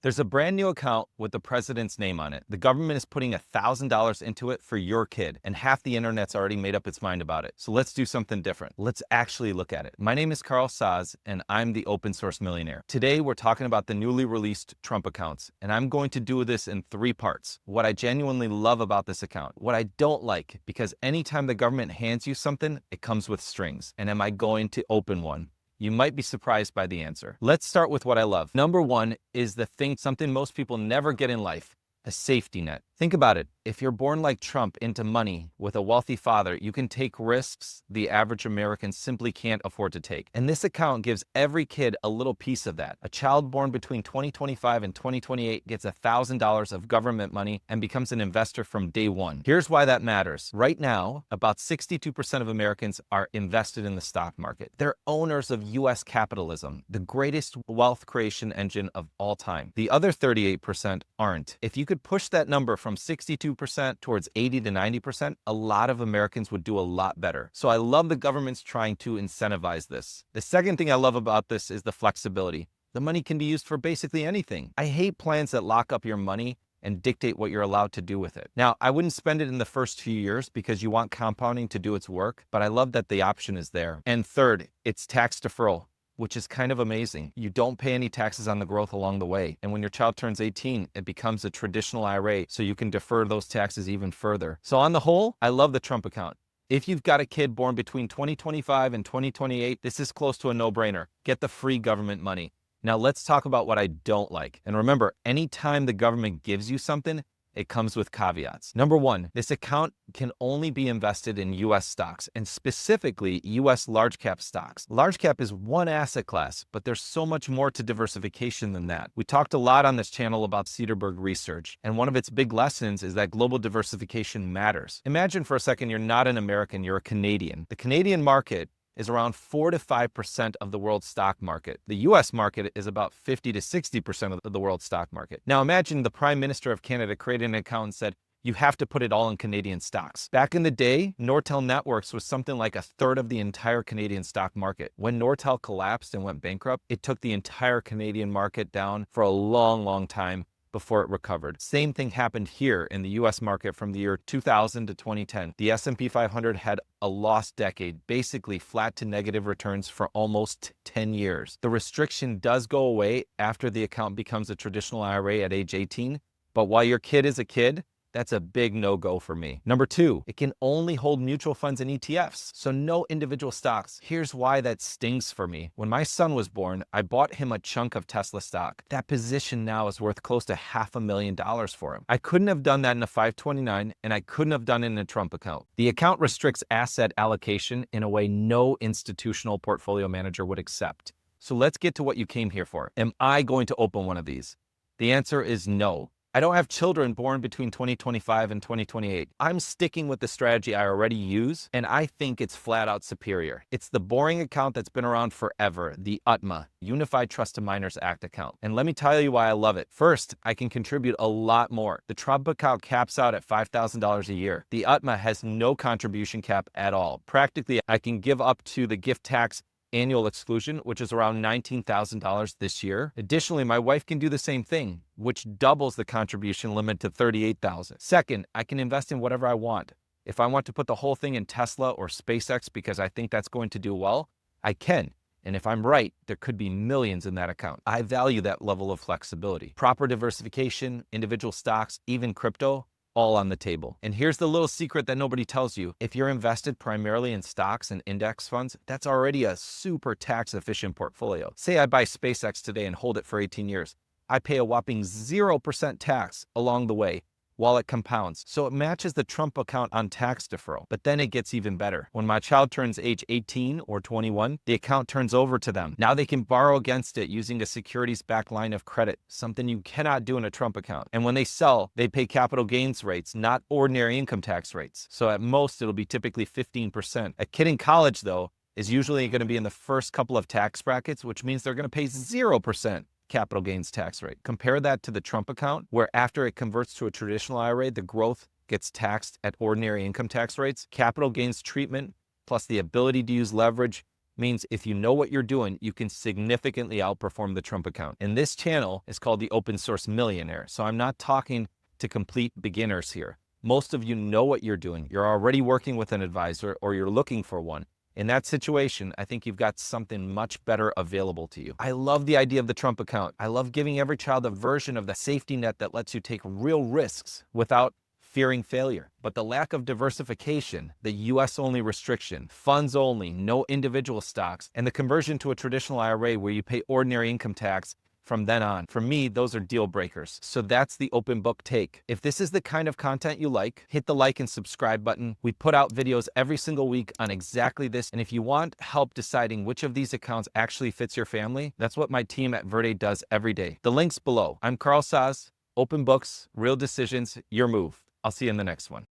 There's a brand new account with the president's name on it. The government is putting $1,000 into it for your kid, and half the internet's already made up its mind about it. So let's do something different. Let's actually look at it. My name is Carl Saz, and I'm the open source millionaire. Today, we're talking about the newly released Trump accounts, and I'm going to do this in 3 parts. What I genuinely love about this account, what I don't like, because anytime the government hands you something, it comes with strings. And am I going to open one? You might be surprised by the answer. Let's start with what I love. Number 1 is something most people never get in life, a safety net. Think about it. If you're born like Trump into money with a wealthy father, you can take risks the average American simply can't afford to take. And this account gives every kid a little piece of that. A child born between 2025 and 2028 gets $1,000 of government money and becomes an investor from day one. Here's why that matters. Right now, about 62% of Americans are invested in the stock market. They're owners of US capitalism, the greatest wealth creation engine of all time. The other 38% aren't. If you could push that number from 62% towards 80 to 90%, a lot of Americans would do a lot better. So I love the government's trying to incentivize this. The second thing I love about this is the flexibility. The money can be used for basically anything. I hate plans that lock up your money and dictate what you're allowed to do with it. Now, I wouldn't spend it in the first few years because you want compounding to do its work, but I love that the option is there. And third, it's tax deferral, which is kind of amazing. You don't pay any taxes on the growth along the way. And when your child turns 18, it becomes a traditional IRA, so you can defer those taxes even further. So on the whole, I love the Trump account. If you've got a kid born between 2025 and 2028, this is close to a no-brainer. Get the free government money. Now let's talk about what I don't like. And remember, anytime the government gives you something, it comes with caveats. Number 1, this account can only be invested in US stocks, and specifically US large cap stocks. Large cap is one asset class, but there's so much more to diversification than that. We talked a lot on this channel about Cederberg research, and one of its big lessons is that global diversification matters. Imagine for a second you're not an American, you're a Canadian. The Canadian market is around 4 to 5% of the world's stock market. The US market is about 50 to 60% of the world's stock market. Now imagine the Prime Minister of Canada created an account and said, you have to put it all in Canadian stocks. Back in the day, Nortel Networks was something like a third of the entire Canadian stock market. When Nortel collapsed and went bankrupt, it took the entire Canadian market down for a long, long time before it recovered. Same thing happened here in the US market from the year 2000 to 2010. The S&P 500 had a lost decade, basically flat to negative returns for almost 10 years. The restriction does go away after the account becomes a traditional IRA at age 18, but while your kid is a kid, that's a big no-go for me. Number 2, it can only hold mutual funds and ETFs, so no individual stocks. Here's why that stings for me. When my son was born, I bought him a chunk of Tesla stock. That position now is worth close to $500,000 for him. I couldn't have done that in a 529, and I couldn't have done it in a Trump account. The account restricts asset allocation in a way no institutional portfolio manager would accept. So let's get to what you came here for. Am I going to open one of these? The answer is no. I don't have children born between 2025 and 2028. I'm sticking with the strategy I already use, and I think it's flat out superior. It's the boring account that's been around forever, the UTMA, Unified Trust to Minors Act account. And let me tell you why I love it. First, I can contribute a lot more. The Trump account caps out at $5,000 a year. The UTMA has no contribution cap at all. Practically, I can give up to the gift tax annual exclusion, which is around $19,000 this year. Additionally, my wife can do the same thing, which doubles the contribution limit to $38,000. Second, I can invest in whatever I want. If I want to put the whole thing in Tesla or SpaceX because I think that's going to do well, I can. And if I'm right, there could be millions in that account. I value that level of flexibility. Proper diversification, individual stocks, even crypto, all on the table. And here's the little secret that nobody tells you. If you're invested primarily in stocks and index funds, that's already a super tax efficient portfolio. Say I buy SpaceX today and hold it for 18 years. I pay a whopping 0% tax along the way while it compounds. So it matches the Trump account on tax deferral. But then it gets even better. When my child turns age 18 or 21, the account turns over to them. Now they can borrow against it using a securities-backed line of credit, something you cannot do in a Trump account. And when they sell, they pay capital gains rates, not ordinary income tax rates. So at most, it'll be typically 15%. A kid in college, though, is usually going to be in the first couple of tax brackets, which means they're going to pay 0% capital gains tax rate. Compare that to the Trump account, where after it converts to a traditional IRA, the growth gets taxed at ordinary income tax rates. Capital gains treatment plus the ability to use leverage means if you know what you're doing, you can significantly outperform the Trump account. And this channel is called the Open Source Millionaire. So I'm not talking to complete beginners here. Most of you know what you're doing. You're already working with an advisor or you're looking for one. In that situation, I think you've got something much better available to you. I love the idea of the Trump account. I love giving every child a version of the safety net that lets you take real risks without fearing failure. But the lack of diversification, the US only restriction, funds only, no individual stocks, and the conversion to a traditional IRA where you pay ordinary income tax from then on, for me, those are deal breakers. So that's the open book take. If this is the kind of content you like, hit the like and subscribe button. We put out videos every single week on exactly this. And if you want help deciding which of these accounts actually fits your family, that's what my team at Verde does every day. The link's below. I'm Carl Saz, Open Books, Real Decisions, Your Move. I'll see you in the next one.